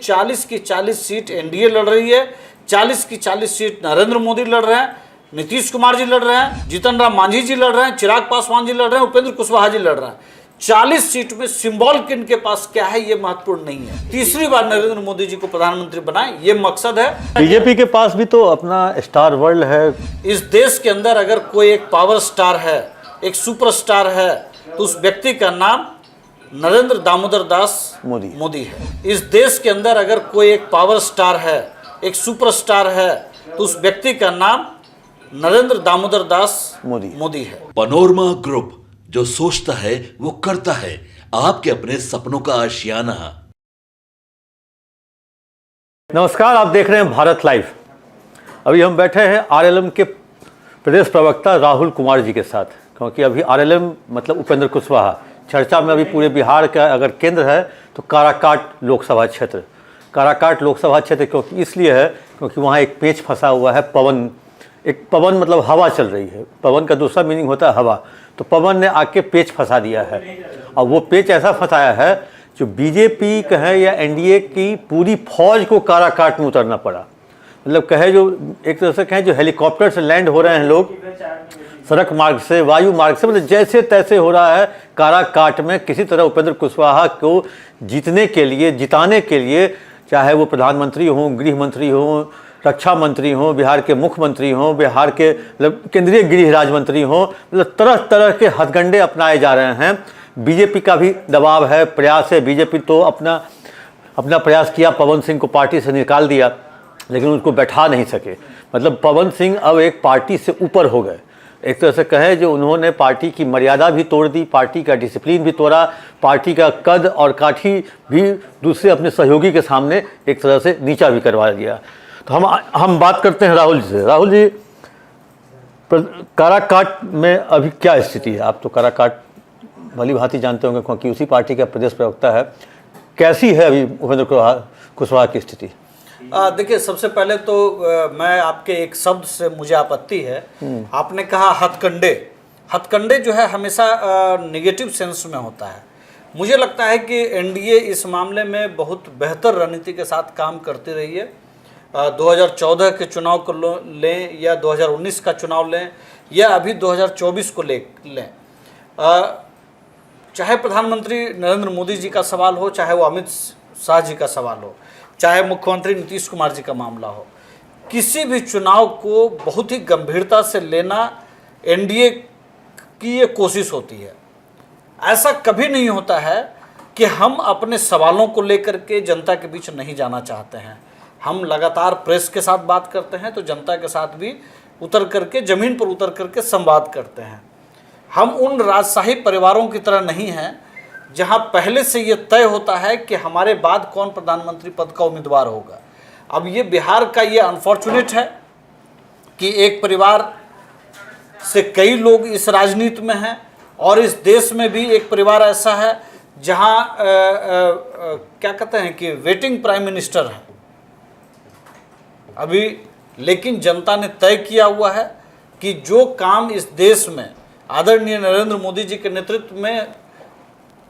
40 की 40 seat NDA लड़ रही है, 40 की 40 सीट नरेंद्र मोदी लड़ रहे हैं, नीतीश कुमार जी लड़ रहे हैं, जीतन राम मांझी जी लड़ रहे हैं, चिराग पासवान जी लड़ रहे हैं, उपेंद्र कुशवाहा जी लड़ रहे हैं। 40 सीट में सिंबल किनके पास क्या है ये महत्वपूर्ण नहीं है। तीसरी बार नरेंद्र मोदी जी को प्रधानमंत्री बनाए ये मकसद है। बीजेपी के पास भी तो अपना स्टार वर्ल्ड है। इस देश के अंदर अगर कोई एक पावर स्टार है, एक सुपरस्टार है, तो उस व्यक्ति का नाम नरेंद्र दामोदर दास मोदी है। इस देश के अंदर अगर कोई एक पावर स्टार है, एक सुपरस्टार है, तो उस व्यक्ति का नाम नरेंद्र दामोदर दास मोदी है। पनोरमा ग्रुप, जो सोचता है वो करता है। आपके अपने सपनों का आशियाना। नमस्कार, आप देख रहे हैं भारत लाइव। अभी हम बैठे हैं आरएलएम के प्रदेश प्रवक्ता राहुल कुमार जी के साथ, क्योंकि अभी आरएलएम मतलब उपेंद्र कुशवाहा चर्चा में अभी पूरे बिहार का अगर केंद्र है तो काराकाट लोकसभा क्षेत्र। काराकाट लोकसभा क्षेत्र क्योंकि इसलिए है क्योंकि वहाँ एक पेच फंसा हुआ है। पवन मतलब हवा चल रही है। पवन का दूसरा मीनिंग होता है हवा। तो पवन ने आके पेच फंसा दिया है, और वो पेच ऐसा फंसाया है जो बीजेपी कहे या एनडीए की पूरी फौज को काराकाट में उतरना पड़ा। मतलब कहे जो एक तरह से कहें जो हेलीकॉप्टर से लैंड हो रहे हैं लोग, सड़क मार्ग से, वायु मार्ग से, मतलब जैसे तैसे हो रहा है काराकाट में किसी तरह उपेंद्र कुशवाहा को जिताने के लिए, चाहे वो प्रधानमंत्री हों, गृह मंत्री हों, रक्षा मंत्री हों, बिहार के मुख्यमंत्री हों, बिहार के मतलब केंद्रीय गृह राज्य मंत्री हों, मतलब तरह तरह के हथकंडे अपनाए जा रहे हैं। बीजेपी का भी दबाव है, प्रयास है। बीजेपी तो अपना प्रयास किया, पवन सिंह को पार्टी से निकाल दिया, लेकिन उनको बैठा नहीं सके। मतलब पवन सिंह अब एक पार्टी से ऊपर हो गए। एक तरह से कहें जो उन्होंने पार्टी की मर्यादा भी तोड़ दी, पार्टी का डिसिप्लिन भी तोड़ा, पार्टी का कद और काठी भी दूसरे अपने सहयोगी के सामने एक तरह से नीचा भी करवा दिया। तो हम बात करते हैं राहुल जी से। राहुल जी, काराकाट में अभी क्या स्थिति है? आप तो काराकाट भली भांति जानते होंगे क्योंकि उसी पार्टी का प्रदेश प्रवक्ता है। कैसी है अभी उपेंद्र कुशवाहा की स्थिति? देखिए, सबसे पहले तो मैं आपके एक शब्द से मुझे आपत्ति है। आपने कहा हथकंडे जो है हमेशा नेगेटिव सेंस में होता है। मुझे लगता है कि एनडीए इस मामले में बहुत बेहतर रणनीति के साथ काम करती रही है। 2014 के चुनाव को लें या 2019 का चुनाव लें या अभी 2024 को लें, चाहे प्रधानमंत्री नरेंद्र मोदी जी का सवाल हो, चाहे वो अमित शाह जी का सवाल हो, चाहे मुख्यमंत्री नीतीश कुमार जी का मामला हो, किसी भी चुनाव को बहुत ही गंभीरता से लेना एनडीए की ये कोशिश होती है। ऐसा कभी नहीं होता है कि हम अपने सवालों को लेकर के जनता के बीच नहीं जाना चाहते हैं। हम लगातार प्रेस के साथ बात करते हैं, तो जनता के साथ भी उतर करके, ज़मीन पर उतर करके संवाद करते हैं। हम उन राजशाही परिवारों की तरह नहीं हैं जहां पहले से ये तय होता है कि हमारे बाद कौन प्रधानमंत्री पद का उम्मीदवार होगा। अब ये बिहार का ये अनफॉर्चुनेट है कि एक परिवार से कई लोग इस राजनीति में हैं, और इस देश में भी एक परिवार ऐसा है जहां क्या कहते हैं कि वेटिंग प्राइम मिनिस्टर है अभी। लेकिन जनता ने तय किया हुआ है कि जो काम इस देश में आदरणीय नरेंद्र मोदी जी के नेतृत्व में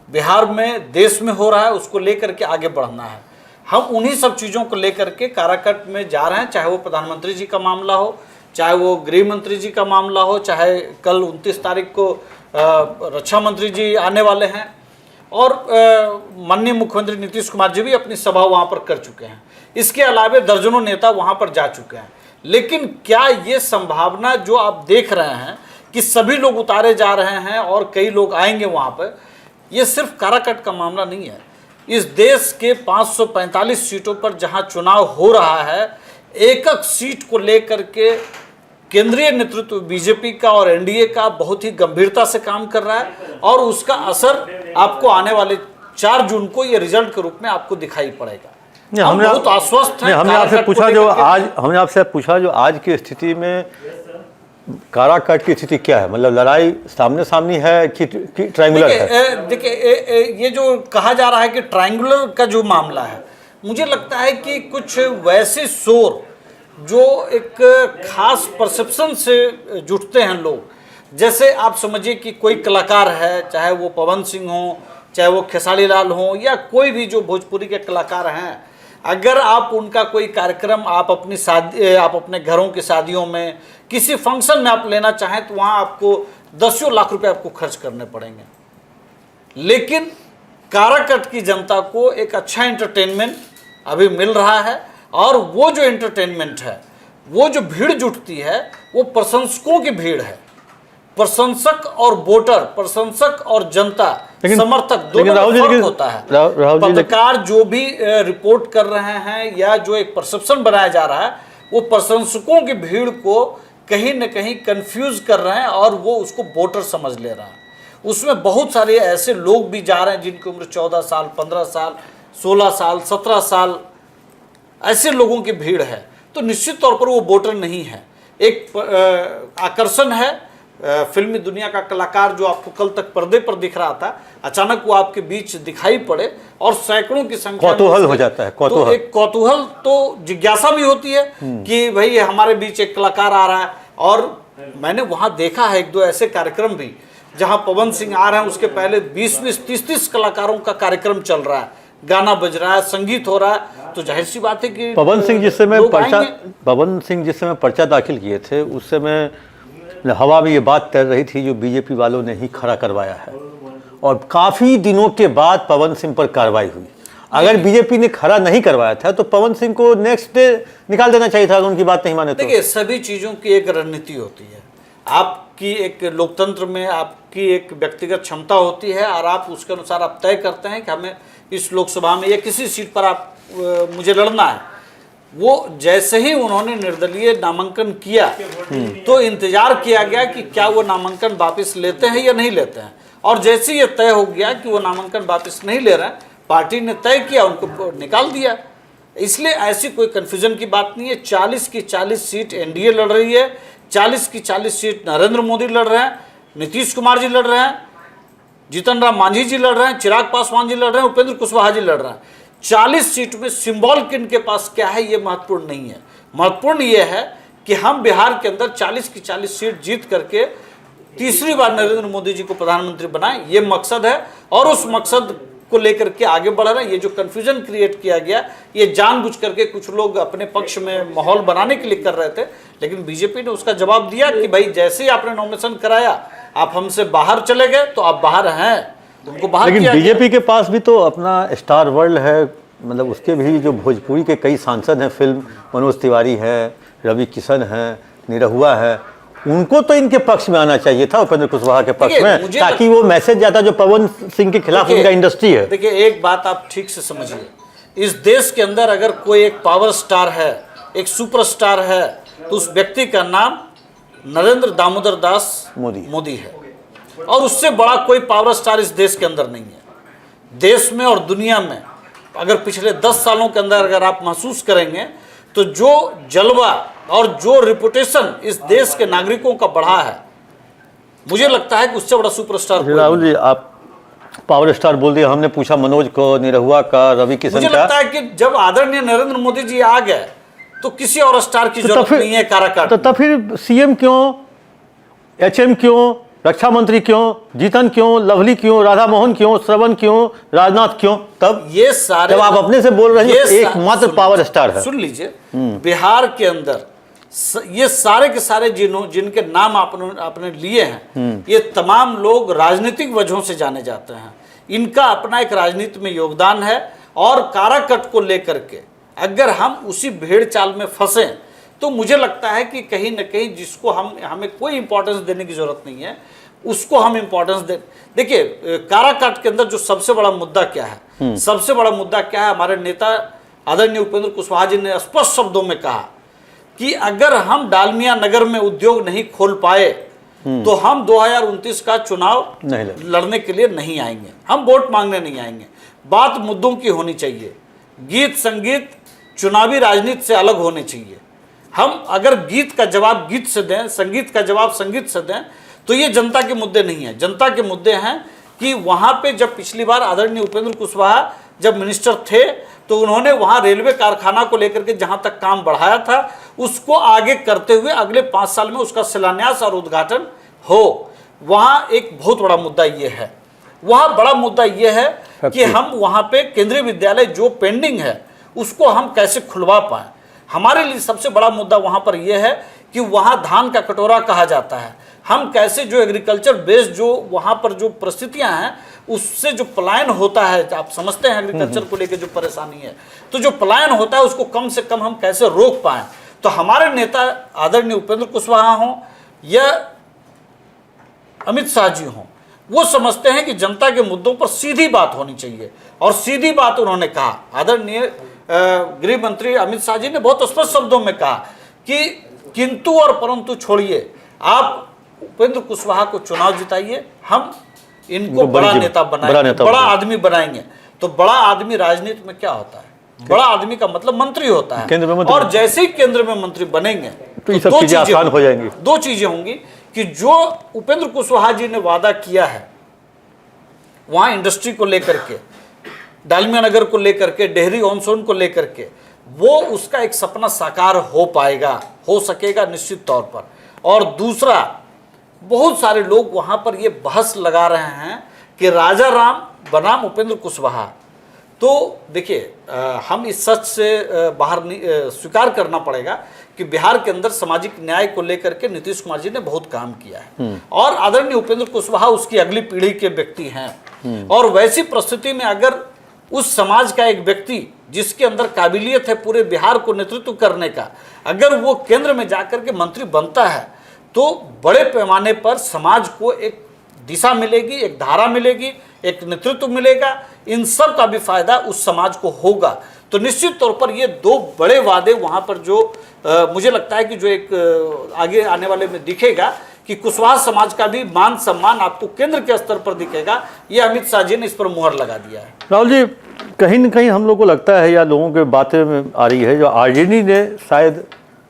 बिहार में, देश में हो रहा है, उसको लेकर के आगे बढ़ना है। हम उन्हीं सब चीज़ों को लेकर के काराकाट में जा रहे हैं, चाहे वो प्रधानमंत्री जी का मामला हो, चाहे वो गृह मंत्री जी का मामला हो, चाहे कल 29 तारीख को रक्षा मंत्री जी आने वाले हैं, और माननीय मुख्यमंत्री नीतीश कुमार जी भी अपनी सभा वहाँ पर कर चुके हैं। इसके अलावा दर्जनों नेता वहाँ पर जा चुके हैं। लेकिन क्या ये संभावना जो आप देख रहे हैं कि सभी लोग उतारे जा रहे हैं और कई लोग आएंगे वहाँ पर, ये सिर्फ काराकाट का मामला नहीं है। इस देश के 545 सीटों पर जहाँ चुनाव हो रहा है, एक एक सीट को लेकर के केंद्रीय नेतृत्व बीजेपी का और एनडीए का बहुत ही गंभीरता से काम कर रहा है, और उसका असर आपको आने वाले 4 जून को ये रिजल्ट के रूप में आपको दिखाई पड़ेगा। हम बहुत आश्वस्त हैं। हमने आपसे पूछा जो आज की स्थिति में काराकाट की स्थिति क्या है? मतलब लड़ाई सामने सामनी है कि ट्रायंगुलर है? देखिए, ये जो कहा जा रहा है कि ट्रायंगुलर का जो मामला है, मुझे लगता है कि कुछ वैसे शोर जो एक खास परसेप्शन से जुटते हैं लोग, जैसे आप समझिए कि कोई कलाकार है, चाहे वो पवन सिंह हो, चाहे वो खेसारी लाल हो, या कोई भी जो भोजपुरी के कलाकार हैं, अगर आप उनका कोई कार्यक्रम आप अपने घरों की शादियों में किसी फंक्शन में आप लेना चाहें तो वहाँ आपको दसियों लाख रुपए आपको खर्च करने पड़ेंगे। लेकिन काराकट की जनता को एक अच्छा एंटरटेनमेंट अभी मिल रहा है, और वो जो एंटरटेनमेंट है, वो जो भीड़ जुटती है, वो प्रशंसकों की भीड़ है। प्रशंसक और वोटर, प्रशंसक और जनता, समर्थक, दोनों में फर्क होता है। पत्रकार जो भी रिपोर्ट कर रहे हैं या जो एक परसेप्शन बनाया जा रहा है, वो प्रशंसकों की भीड़ को कहीं न कहीं कंफ्यूज कर रहे हैं और वो उसको वोटर समझ ले रहा है। उसमें बहुत सारे ऐसे लोग भी जा रहे हैं जिनकी उम्र 14 साल, 15 साल, 16 साल, 17 साल, ऐसे लोगों की भीड़ है। तो निश्चित तौर पर वो वोटर नहीं है, एक आकर्षण है। फिल्मी दुनिया का कलाकार जो आपको कल तक पर्दे पर दिख रहा था, अचानक वो आपके बीच दिखाई पड़े और सैकड़ों की संख्या कौतूहल हो जाता है। तो एक कौतूहल तो जिज्ञासा भी होती है कि भाई हमारे बीच एक कलाकार आ रहा है। और मैंने वहाँ देखा है एक दो ऐसे कार्यक्रम भी जहाँ पवन सिंह आ रहे हैं, उसके पहले 20-20, 30-30 कलाकारों का कार्यक्रम चल रहा है, गाना बज रहा है, संगीत हो रहा है। तो जाहिर सी बात है कि पवन सिंह जिस समय पर्चा दाखिल किए थे, उस समय हवा में ये बात तैर रही थी जो बीजेपी वालों ने ही खड़ा करवाया है, और काफ़ी दिनों के बाद पवन सिंह पर कार्रवाई हुई। अगर बीजेपी ने खड़ा नहीं करवाया था तो पवन सिंह को नेक्स्ट डे निकाल देना चाहिए था, अगर उनकी बात नहीं माने तो। देखिए, सभी चीज़ों की एक रणनीति होती है। आपकी एक लोकतंत्र में आपकी एक व्यक्तिगत क्षमता होती है और आप उसके अनुसार आप तय करते हैं कि हमें इस लोकसभा में या किसी सीट पर आप मुझे लड़ना है। वो जैसे ही उन्होंने निर्दलीय नामांकन किया तो इंतजार किया गया कि क्या वो नामांकन वापस लेते हैं या नहीं लेते हैं, और जैसे ये तय हो गया कि वो नामांकन वापस नहीं ले रहे हैं, पार्टी ने तय किया, उनको निकाल दिया। इसलिए ऐसी कोई कन्फ्यूजन की बात नहीं है। 40 की 40 सीट एनडीए लड़ रही है, 40 की 40 सीट नरेंद्र मोदी लड़ रहे हैं, नीतीश कुमार जी लड़ रहे हैं, जीतन राम मांझी जी लड़ रहे हैं, चिराग पासवान जी लड़ रहे हैं, उपेंद्र कुशवाहा जी लड़ रहे हैं। 40 सीट में सिंबल किन के पास क्या है ये महत्वपूर्ण नहीं है। महत्वपूर्ण ये है कि हम बिहार के अंदर 40 की 40 सीट जीत करके तीसरी बार नरेंद्र मोदी जी को प्रधानमंत्री बनाएं, ये मकसद है, और उस मकसद को लेकर के आगे बढ़ रहे हैं। ये जो कंफ्यूजन क्रिएट किया गया, ये जानबूझ करके कुछ लोग अपने पक्ष में माहौल बनाने के लिए कर रहे थे, लेकिन बीजेपी ने उसका जवाब दिया कि भाई जैसे ही आपने नॉमिनेशन कराया, आप हमसे बाहर चले गए तो आप बाहर हैं, उनको बाहर। लेकिन बीजेपी के पास भी तो अपना स्टार वर्ल्ड है, मतलब उसके भी जो भोजपुरी के कई सांसद हैं, फिल्म मनोज तिवारी है, रवि किशन है, निरहुआ है, उनको तो इनके पक्ष में आना चाहिए था, उपेंद्र कुशवाहा के पक्ष में, ताकि वो मैसेज जाता जो पवन सिंह के खिलाफ उनका इंडस्ट्री है। देखिए, एक बात आप ठीक से समझिए, इस देश के अंदर अगर कोई एक पावर स्टार है, एक सुपरस्टार है, तो उस व्यक्ति का नाम नरेंद्र दामोदर दास मोदी है, और उससे बड़ा कोई पावर स्टार इस देश के अंदर नहीं है। देश में और दुनिया में अगर पिछले 10 सालों के अंदर अगर आप महसूस करेंगे तो जो जलवा और जो रिपुटेशन इस देश के नागरिकों का बढ़ा है, मुझे लगता है कि उससे बड़ा सुपरस्टार। राहुल जी, आप पावर स्टार बोल दिया, हमने पूछा मनोज को, निरहुआ का, रवि किशन का। मुझे लगता है कि जब आदरणीय नरेंद्र मोदी जी आ गए तो किसी और स्टार की जरूरत नहीं है काराकाट। तो फिर सीएम क्यों, एचएम क्यों, रक्षा मंत्री क्यों, जीतन क्यों, लवली क्यों, राधा मोहन क्यों, श्रवण क्यों, राजनाथ क्यों? तब ये सारे, जब आप अपने से बोल रहे हैं एकमात्र पावर स्टार है। सुन लीजिए, बिहार के अंदर ये सारे के सारे जिनके नाम आपने लिए हैं, ये तमाम लोग राजनीतिक वजहों से जाने जाते हैं। इनका अपना एक राजनीति में योगदान है, और काराकट को लेकर के अगर हम उसी भेड़ चाल में फंसे तो मुझे लगता है कि कहीं न कहीं जिसको हमें कोई इंपॉर्टेंस देने की जरूरत नहीं है, उसको हम इंपॉर्टेंस दे। देखिए, काराकाट के अंदर जो सबसे बड़ा मुद्दा क्या है, सबसे बड़ा मुद्दा क्या है, हमारे नेता आदरणीय उपेंद्र कुशवाहा जी ने स्पष्ट शब्दों में कहा कि अगर हम डालमिया नगर में उद्योग नहीं खोल पाए तो हम 2029 का चुनाव लड़ने के लिए नहीं आएंगे, हम वोट मांगने नहीं आएंगे। बात मुद्दों की होनी चाहिए, गीत संगीत चुनावी राजनीति से अलग होने चाहिए। हम अगर गीत का जवाब गीत से दें, संगीत का जवाब संगीत से दें, तो ये जनता के मुद्दे नहीं है। जनता के मुद्दे हैं कि वहाँ पे जब पिछली बार आदरणीय उपेंद्र कुशवाहा जब मिनिस्टर थे तो उन्होंने वहाँ रेलवे कारखाना को लेकर के जहाँ तक काम बढ़ाया था, उसको आगे करते हुए अगले 5 साल में उसका शिलान्यास और उद्घाटन हो। वहाँ एक बहुत बड़ा मुद्दा ये है, वहाँ बड़ा मुद्दा ये है कि हम वहाँ पे केंद्रीय विद्यालय जो पेंडिंग है उसको हम कैसे खुलवा पाएँ। हमारे लिए सबसे बड़ा मुद्दा वहाँ पर यह है कि वहाँ धान का कटोरा कहा जाता है। हम कैसे जो एग्रीकल्चर बेस्ड जो वहाँ पर जो परिस्थितियाँ हैं उससे जो पलायन होता है, आप समझते हैं एग्रीकल्चर को लेकर जो परेशानी है, तो जो पलायन होता है उसको कम से कम हम कैसे रोक पाएँ। तो हमारे नेता आदरणीय उपेंद्र कुशवाहा हों या अमित शाह जी हों, वो समझते हैं कि जनता के मुद्दों पर सीधी बात होनी चाहिए, और सीधी बात उन्होंने कहा। आदरणीय गृह मंत्री अमित शाह जी ने बहुत स्पष्ट शब्दों में कहा कि किंतु और परंतु छोड़िए, आप उपेंद्र कुशवाहा को चुनाव जिताइए, हम इनको बड़ा नेता बनाएंगे, बड़ा आदमी बनाएंगे। तो बड़ा आदमी राजनीति में क्या होता है? बड़ा आदमी का मतलब मंत्री होता है, और जैसे ही केंद्र में मंत्री बनेंगे तो ये सब चीजें आसान हो जाएंगी। दो चीजें होंगी कि जो उपेंद्र कुशवाहा जी ने वादा किया है वहां इंडस्ट्री को लेकर के, डालमिया नगर को लेकर के, डेहरी ऑन सोन को लेकर के, वो उसका एक सपना साकार हो पाएगा, हो सकेगा निश्चित तौर पर। और दूसरा, बहुत सारे लोग वहां पर ये बहस लगा रहे हैं कि राजा राम बनाम उपेंद्र कुशवाहा। तो देखिए, हम इस सच से बाहर नहीं, स्वीकार करना पड़ेगा कि बिहार के अंदर सामाजिक न्याय को लेकर के नीतीश कुमार जी ने बहुत काम किया है, और आदरणीय उपेंद्र कुशवाहा उसकी अगली पीढ़ी के व्यक्ति हैं। और वैसी परिस्थिति में अगर उस समाज का एक व्यक्ति जिसके अंदर काबिलियत है पूरे बिहार को नेतृत्व करने का, अगर वो केंद्र में जाकर के मंत्री बनता है तो बड़े पैमाने पर समाज को एक दिशा मिलेगी, एक धारा मिलेगी, एक नेतृत्व मिलेगा। इन सब का भी फायदा उस समाज को होगा। तो निश्चित तौर पर ये दो बड़े वादे वहाँ पर जो मुझे लगता है कि जो एक आगे आने वाले में दिखेगा कि कुशवाहा समाज का भी मान सम्मान आपको केंद्र के स्तर पर दिखेगा। ये अमित शाह जी ने इस पर मुहर लगा दिया है। राहुल जी, कहीं न कहीं हम लोग को लगता है या लोगों के बातें में आ रही है जो आरजेडी ने शायद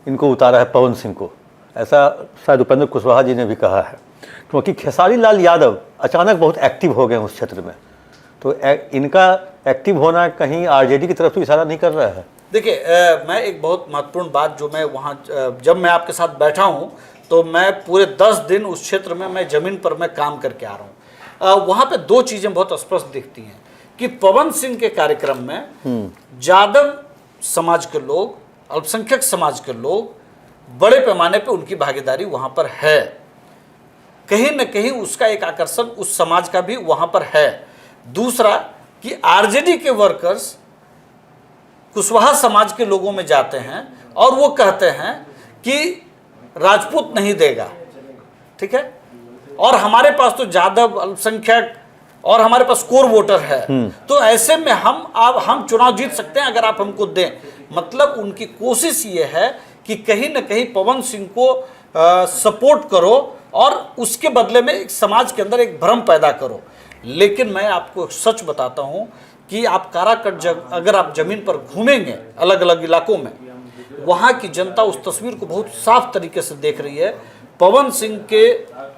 इनको उतारा है पवन सिंह को, ऐसा शायद उपेंद्र कुशवाहा जी ने भी कहा है, क्योंकि खेसारी लाल यादव अचानक बहुत एक्टिव हो गए उस क्षेत्र में। तो इनका एक्टिव होना कहीं आरजेडी की तरफ तो इशारा नहीं कर रहा है? देखिए, मैं एक बहुत महत्वपूर्ण बात जो मैं वहाँ जब मैं आपके साथ बैठा हूँ तो मैं पूरे 10 दिन उस क्षेत्र में मैं ज़मीन पर मैं काम करके आ रहा हूँ। वहाँ पे दो चीज़ें बहुत स्पष्ट दिखती हैं कि पवन सिंह के कार्यक्रम में यादव समाज के लोग, अल्पसंख्यक समाज के लोग बड़े पैमाने पे उनकी भागीदारी वहाँ पर है। कहीं न कहीं उसका एक आकर्षण उस समाज का भी वहाँ पर है। दूसरा कि आरजेडी के वर्कर्स कुशवाहा समाज के लोगों में जाते हैं और वो कहते हैं कि राजपूत नहीं देगा, ठीक है, और हमारे पास तो यादव अल्पसंख्यक और हमारे पास कोर वोटर है, तो ऐसे में हम चुनाव जीत सकते हैं अगर आप हमको दें। मतलब उनकी कोशिश ये है कि कहीं न कहीं पवन सिंह को सपोर्ट करो और उसके बदले में एक समाज के अंदर एक भ्रम पैदा करो। लेकिन मैं आपको सच बताता हूं कि आप काराकट अगर आप जमीन पर घूमेंगे अलग अलग इलाकों में, वहां की जनता उस तस्वीर को बहुत साफ तरीके से देख रही है। पवन सिंह के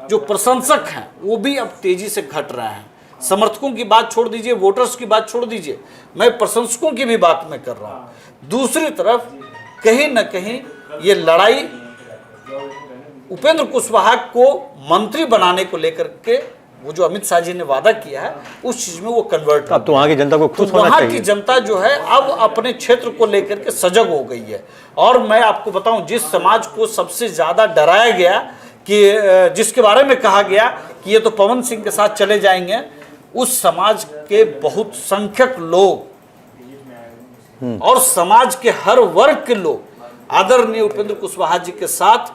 जो प्रशंसक हैं वो भी अब तेजी से घट रहे हैं। समर्थकों की बात छोड़ दीजिए, वोटर्स की बात छोड़ दीजिए, मैं प्रशंसकों की भी बात में कर रहा हूं। दूसरी तरफ कहीं न कहीं ये लड़ाई उपेंद्र कुशवाहा को मंत्री बनाने को लेकर के वो जो अमित शाह जी ने वादा किया है उस चीज में वो कन्वर्ट, अब तो वहाँ की जनता को खुश होना वहाँ चाहिए। की जनता जो है अब अपने क्षेत्र को लेकर के सजग हो गई है। और मैं आपको बताऊं, जिस समाज को सबसे ज्यादा डराया गया कि जिसके बारे में कहा गया कि ये तो पवन सिंह के साथ चले जाएंगे, उस समाज के बहुत संख्यक लोग और समाज के हर वर्ग के लोग आदरणीय उपेंद्र कुशवाहा जी के साथ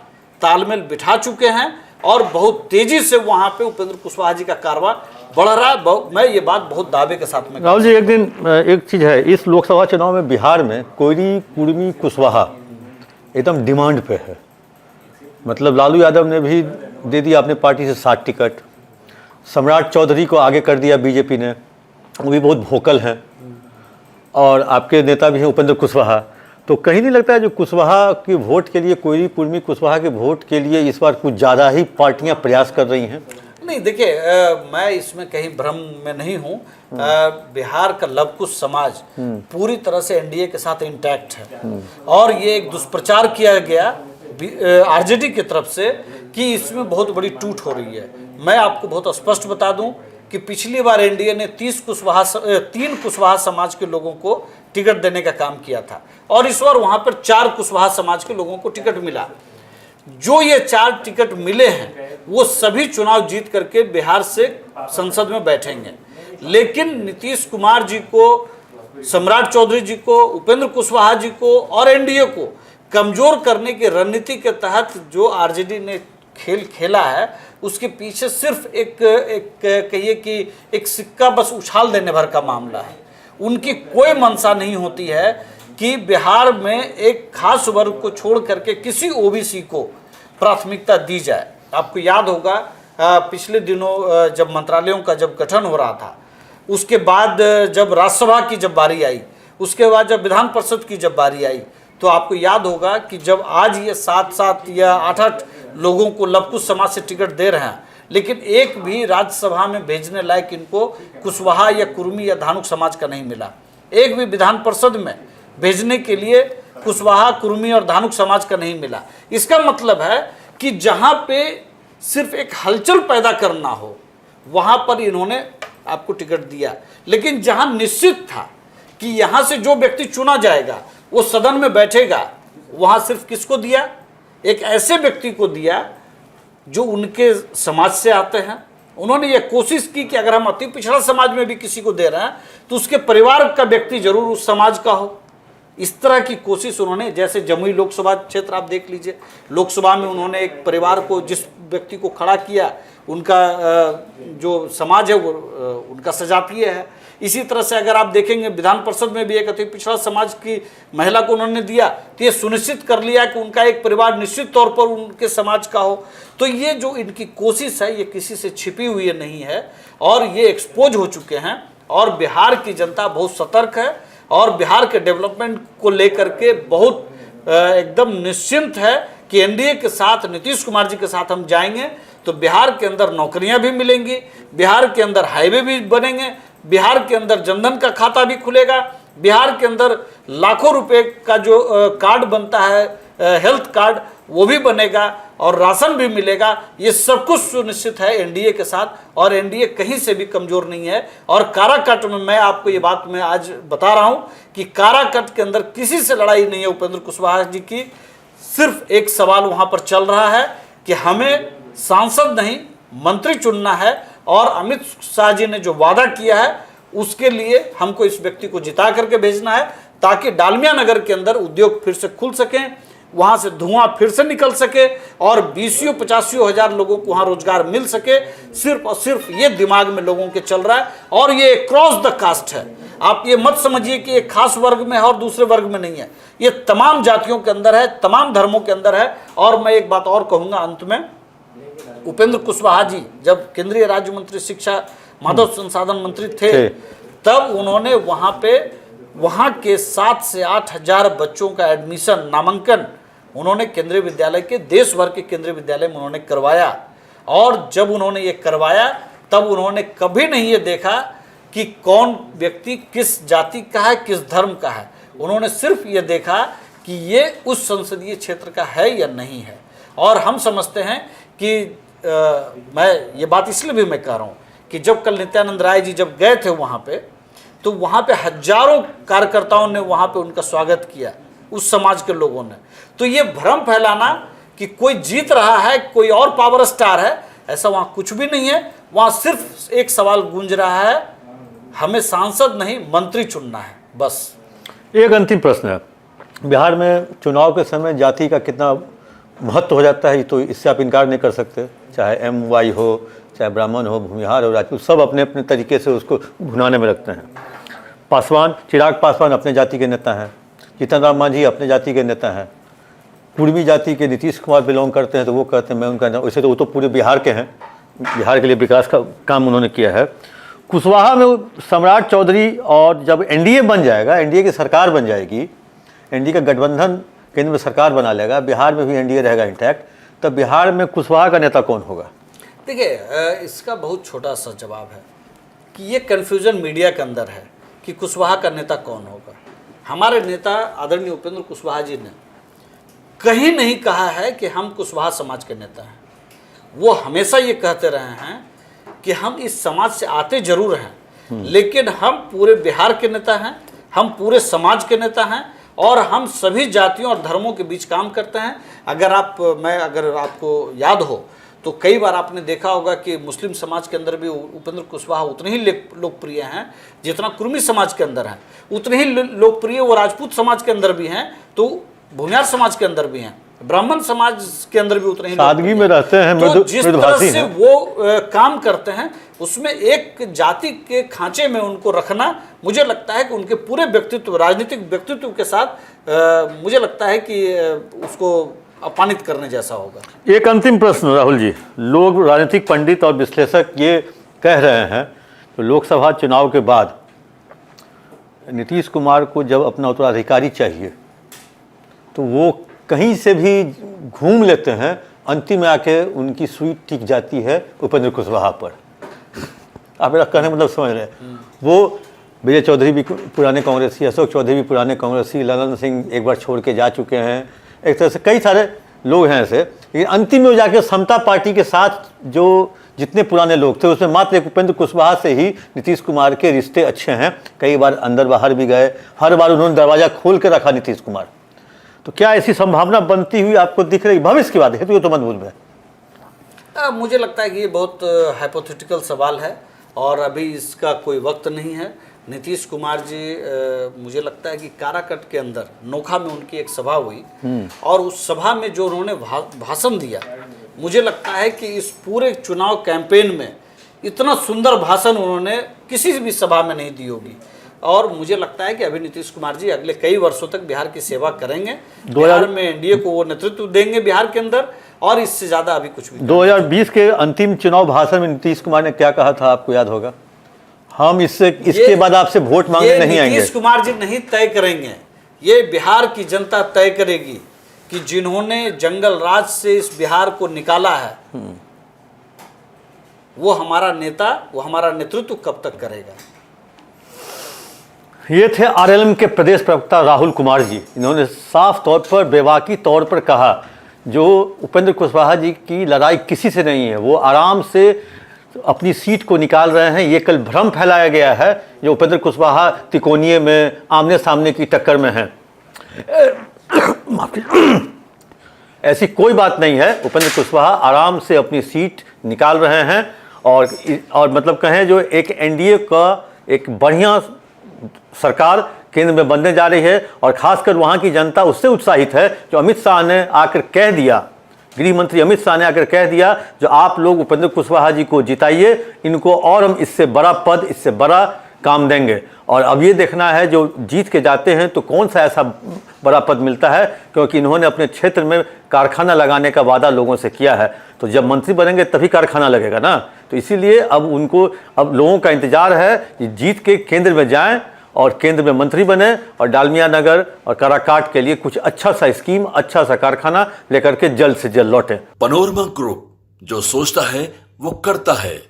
तालमेल बिठा चुके हैं और बहुत तेजी से वहां पे उपेंद्र कुशवाहा जी का कारवां बढ़ रहा है। मैं ये बात बहुत दावे के साथ में। राहुल जी, एक चीज़ है, इस लोकसभा चुनाव में बिहार में कोयरी कुर्मी कुशवाहा एकदम डिमांड पे है। मतलब लालू यादव ने भी दे दिया अपने पार्टी से 60 टिकट, सम्राट चौधरी को आगे कर दिया बीजेपी ने, वो भी बहुत वोकल हैं, और आपके नेता भी हैं उपेंद्र कुशवाहा। तो कहीं नहीं लगता है जो कुशवाहा के वोट के लिए, कोयरी कुर्मी कुशवाहा के वोट के लिए इस बार कुछ ज़्यादा ही पार्टियां प्रयास कर रही हैं? नहीं, देखिए, मैं इसमें कहीं भ्रम में नहीं हूँ। बिहार का लवकुश समाज पूरी तरह से एनडीए के साथ इंटैक्ट है, और ये एक दुष्प्रचार किया गया आरजेडी की तरफ से कि इसमें बहुत बड़ी टूट हो रही है। मैं आपको बहुत स्पष्ट बता दूं कि पिछली बार एनडीए ने 3 कुशवाहा समाज के लोगों को टिकट देने का काम किया था और इस बार वहां पर 4 कुशवाहा समाज के लोगों को टिकट मिला। जो ये 4 टिकट मिले हैं वो सभी चुनाव जीत करके बिहार से संसद में बैठेंगे, लेकिन नीतीश कुमार जी को, सम्राट चौधरी जी को, उपेंद्र कुशवाहा जी को और एनडीए को कमजोर करने की रणनीति के तहत जो आरजेडी ने खेल खेला है उसके पीछे सिर्फ एक कहिए कि एक सिक्का बस उछाल देने भर का मामला है। उनकी कोई मंशा नहीं होती है कि बिहार में एक खास वर्ग को छोड़ करके किसी ओबीसी को प्राथमिकता दी जाए। आपको याद होगा पिछले दिनों जब मंत्रालयों का जब गठन हो रहा था, उसके बाद जब राज्यसभा की जब बारी आई, उसके बाद जब विधान परिषद की जब बारी आई, तो आपको याद होगा कि जब आज ये 7-7 या 8-8 लोगों को लवकुश समाज से टिकट दे रहे हैं, लेकिन एक भी राज्यसभा में भेजने लायक इनको कुशवाहा या कुर्मी या धानुक समाज का नहीं मिला। एक भी विधान परिषद में भेजने के लिए कुशवाहा, कुर्मी और धानुक समाज का नहीं मिला। इसका मतलब है कि जहां पे सिर्फ एक हलचल पैदा करना हो वहां पर इन्होंने आपको टिकट दिया, लेकिन जहां निश्चित था कि यहां से जो व्यक्ति चुना जाएगा वो सदन में बैठेगा, वहां सिर्फ किसको दिया? एक ऐसे व्यक्ति को दिया जो उनके समाज से आते हैं। उन्होंने ये कोशिश की कि अगर हम अति पिछड़ा समाज में भी किसी को दे रहे हैं तो उसके परिवार का व्यक्ति जरूर उस समाज का हो। इस तरह की कोशिश उन्होंने, जैसे जमुई लोकसभा क्षेत्र आप देख लीजिए, लोकसभा में उन्होंने एक परिवार को, जिस व्यक्ति को खड़ा किया, उनका जो समाज है वो उनका सजातीय है। इसी तरह से अगर आप देखेंगे विधान परिषद में भी एक अति पिछड़ा समाज की महिला को उन्होंने दिया, तो ये सुनिश्चित कर लिया कि उनका एक परिवार निश्चित तौर पर उनके समाज का हो। तो ये जो इनकी कोशिश है ये किसी से छिपी हुई नहीं है और ये एक्सपोज हो चुके हैं और बिहार की जनता बहुत सतर्क है और बिहार के डेवलपमेंट को लेकर के बहुत एकदम निश्चिंत है कि एनडीए के साथ, नीतीश कुमार जी के साथ हम जाएंगे तो बिहार के अंदर नौकरियां भी मिलेंगी, बिहार के अंदर हाईवे भी बनेंगे, बिहार के अंदर जनधन का खाता भी खुलेगा, बिहार के अंदर लाखों रुपए का जो कार्ड बनता है, हेल्थ कार्ड, वो भी बनेगा और राशन भी मिलेगा। ये सब कुछ सुनिश्चित है एनडीए के साथ और एनडीए कहीं से भी कमजोर नहीं है। और काराकट में मैं आपको ये बात मैं आज बता रहा हूं कि काराकट के अंदर किसी से लड़ाई नहीं है उपेंद्र कुशवाहा जी की। सिर्फ एक सवाल वहां पर चल रहा है कि हमें सांसद नहीं मंत्री चुनना है और अमित शाह जी ने जो वादा किया है उसके लिए हमको इस व्यक्ति को जिता करके भेजना है ताकि डालमिया नगर के अंदर उद्योग फिर से खुल सकें, वहां से धुआं फिर से निकल सके और 20-85 हजार लोगों को वहां रोजगार मिल सके। सिर्फ और सिर्फ ये दिमाग में लोगों के चल रहा है और ये क्रॉस द कास्ट है। आप ये मत समझिए कि एक खास वर्ग में है और दूसरे वर्ग में नहीं है, ये तमाम जातियों के अंदर है, तमाम धर्मों के अंदर है। और मैं एक बात और कहूंगा अंत में, उपेंद्र कुशवाहा जी जब केंद्रीय राज्य मंत्री शिक्षा मानव संसाधन मंत्री थे तब उन्होंने वहां के 7 से 8 हजार बच्चों का एडमिशन, नामांकन उन्होंने केंद्रीय विद्यालय के, देश भर के केंद्रीय विद्यालय में उन्होंने करवाया। और जब उन्होंने ये करवाया तब उन्होंने कभी नहीं ये देखा कि कौन व्यक्ति किस जाति का है, किस धर्म का है। उन्होंने सिर्फ ये देखा कि ये उस संसदीय क्षेत्र का है या नहीं है। और हम समझते हैं कि मैं ये बात इसलिए भी मैं कह रहा हूँ कि जब कल नित्यानंद राय जी जब गए थे वहाँ पे, तो वहाँ पे हजारों कार्यकर्ताओं ने वहाँ पे उनका स्वागत किया, उस समाज के लोगों ने। तो ये भ्रम फैलाना कि कोई जीत रहा है, कोई और पावर स्टार है, ऐसा वहाँ कुछ भी नहीं है। वहाँ सिर्फ एक सवाल गूंज रहा है, हमें सांसद नहीं मंत्री चुनना है, बस। एक अंतिम प्रश्न है, बिहार में चुनाव के समय जाति का कितना महत्व हो जाता है, तो इससे आप इनकार नहीं कर सकते। चाहे MY हो, चाहे ब्राह्मण हो, भूमिहार हो, राजपूत, सब अपने अपने तरीके से उसको भुनाने में रखते हैं। पासवान, चिराग पासवान अपने जाति के नेता हैं, जीतन राम मांझी अपने जाति के नेता हैं, पूर्वी जाति के नीतीश कुमार बिलोंग करते हैं तो वो कहते हैं मैं उनका, वैसे तो वो तो पूरे बिहार के हैं, बिहार के लिए विकास का काम उन्होंने किया है। कुशवाहा में सम्राट चौधरी, और जब एनडीए बन जाएगा, एनडीए की सरकार बन जाएगी, एनडीए का गठबंधन केंद्र में सरकार बना लेगा, बिहार में भी एनडीए रहेगा इंटैक्ट, तब बिहार में कुशवाहा का नेता कौन होगा? देखिए, इसका बहुत छोटा सा जवाब है कि ये कन्फ्यूजन मीडिया के अंदर है कि कुशवाहा का नेता कौन होगा। हमारे नेता आदरणीय उपेंद्र कुशवाहा जी ने कहीं नहीं कहा है कि हम कुशवाहा समाज के नेता हैं। वो हमेशा ये कहते रहे हैं कि हम इस समाज से आते जरूर हैं, लेकिन हम पूरे बिहार के नेता हैं, हम पूरे समाज के नेता हैं और हम सभी जातियों और धर्मों के बीच काम करते हैं। अगर आपको याद हो तो कई बार आपने देखा होगा कि मुस्लिम समाज के अंदर भी उपेंद्र कुशवाहा उतने ही लोकप्रिय हैं जितना कुर्मी समाज के अंदर हैं, उतने ही लोकप्रिय वो राजपूत समाज के अंदर भी हैं, तो भूमियार समाज के अंदर भी हैं, ब्राह्मण समाज के अंदर भी उतने ही सादगी में रहते हैं, तो जिस तरह से वो काम करते हैं उसमें एक जाति के खांचे में उनको रखना, मुझे लगता है कि उनके पूरे व्यक्तित्व, राजनीतिक व्यक्तित्व के साथ मुझे लगता है कि उसको अपमानित करने जैसा होगा। एक अंतिम प्रश्न राहुल जी, लोग राजनीतिक पंडित और विश्लेषक ये कह रहे हैं तो लोकसभा चुनाव के बाद नीतीश कुमार को जब अपना उत्तराधिकारी चाहिए तो वो कहीं से भी घूम लेते हैं, अंतिम में आके उनकी सुई टिक जाती है उपेंद्र कुशवाहा पर। आप मेरा कहने मतलब समझ रहे हैं। वो विजय चौधरी भी पुराने कांग्रेसी, अशोक चौधरी भी पुराने कांग्रेसी, ललन सिंह एक बार छोड़ के जा चुके हैं, एक तरह से कई सारे लोग हैं ऐसे, लेकिन अंतिम में जाके समता पार्टी के साथ जो जितने पुराने लोग थे उसमें मात्र एक उपेंद्र कुशवाहा से ही नीतीश कुमार के रिश्ते अच्छे हैं। कई बार अंदर बाहर भी गए, हर बार उन्होंने दरवाज़ा खोल के रखा नीतीश कुमार। तो क्या ऐसी संभावना बनती हुई आपको दिख रही? भविष्य की बात है तो ये तो मत भूल में। मुझे लगता है कि ये बहुत हाइपोथेटिकल सवाल है और अभी इसका कोई वक्त नहीं है। नीतीश कुमार जी मुझे लगता है कि काराकट के अंदर नोखा में उनकी एक सभा हुई और उस सभा में जो उन्होंने भाषण दिया, मुझे लगता है कि इस पूरे चुनाव कैंपेन में इतना सुंदर भाषण उन्होंने किसी भी सभा में नहीं दी होगी। और मुझे लगता है कि अभी नीतीश कुमार जी अगले कई वर्षों तक बिहार की सेवा करेंगे, बिहार में एनडीए को वो नेतृत्व देंगे बिहार के अंदर, और इससे ज़्यादा अभी कुछ भी। 2020 के अंतिम चुनाव भाषण में नीतीश कुमार ने क्या कहा था, आपको याद होगा? हम इसके बाद आपसे वोट मांगने नहीं आएंगे। नीतीश कुमार जी नहीं तय करेंगे, ये बिहार की जनता तय करेगी कि जिन्होंने जंगल राज से इस बिहार को निकाला है वो हमारा नेता, वो हमारा नेतृत्व कब तक करेगा। ये थे आरएलएम के प्रदेश प्रवक्ता राहुल कुमार जी। इन्होंने साफ तौर पर, बेबाकी तौर पर कहा जो उपेंद्र कुशवाहा जी की लड़ाई किसी से नहीं है, वो आराम से अपनी सीट को निकाल रहे हैं। ये कल भ्रम फैलाया गया है जो उपेंद्र कुशवाहा तिकोनिये में आमने सामने की टक्कर में हैं। ऐसी कोई बात नहीं है। उपेंद्र कुशवाहा आराम से अपनी सीट निकाल रहे हैं और मतलब कहें जो एक एनडीए का एक बढ़िया सरकार केंद्र में बनने जा रही है और खासकर वहाँ की जनता उससे उत्साहित है जो अमित शाह ने आकर कह दिया, गृह मंत्री अमित शाह ने आकर कह दिया जो आप लोग उपेंद्र कुशवाहा जी को जिताइए, इनको और हम इससे बड़ा पद, इससे बड़ा काम देंगे। और अब ये देखना है जो जीत के जाते हैं तो कौन सा ऐसा बड़ा पद मिलता है, क्योंकि इन्होंने अपने क्षेत्र में कारखाना लगाने का वादा लोगों से किया है। तो जब मंत्री बनेंगे तभी कारखाना लगेगा ना, तो इसीलिए अब लोगों का इंतजार है कि जीत के केंद्र में जाएं और केंद्र में मंत्री बने और डालमिया नगर और काराकाट के लिए कुछ अच्छा सा स्कीम, अच्छा सा कारखाना लेकर के जल्द से जल्द लौटें। पनोरमा ग्रुप, जो सोचता है वो करता है।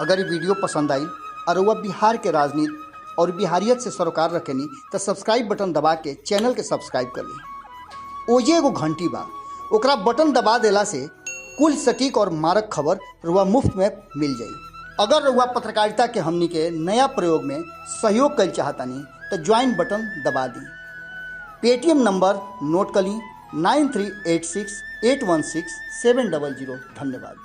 अगर ये वीडियो पसंद आई और वह बिहार के राजनीति और बिहारियत से सरोकार रखेनी तो सब्सक्राइब बटन दबा के चैनल के सब्सक्राइब कर ली। ओजे एगो घंटी बा, ओकरा बटन दबा देला से कुल सटीक और मारक खबर रुआ मुफ्त में मिल जाई। अगर रुआ पत्रकारिता के हमनी के नया प्रयोग में सहयोग कर चाहतानी तो ज्वाइन बटन दबा दी। पेटीएम नंबर नोट कर ली 9386816700। धन्यवाद।